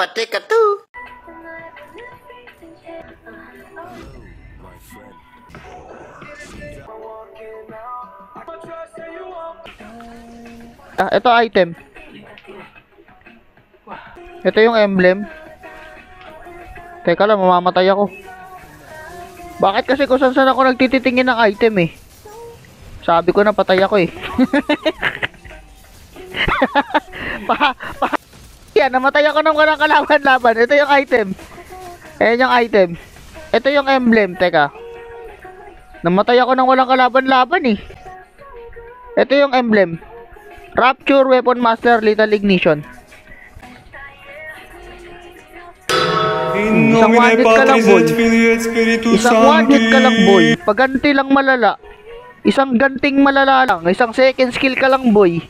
Mateka to. Ito item. Ito yung emblem. Teka lang, mamamatay ako. Bakit kasi kung saan ako nagtititingin ng item eh? Sabi ko na patay ako eh. Yan, namatay ako nang walang kalaban-laban. Ito yung item. Ayan yung item. Ito yung emblem. Teka. Namatay ako nang walang kalaban-laban eh. Ito yung emblem. Rapture, Weapon Master, Lethal Ignition. Isang one hit ka lang boy. Isang one hit ka lang boy. Paganti lang malala. Isang ganting malala lang. Isang second skill ka lang boy.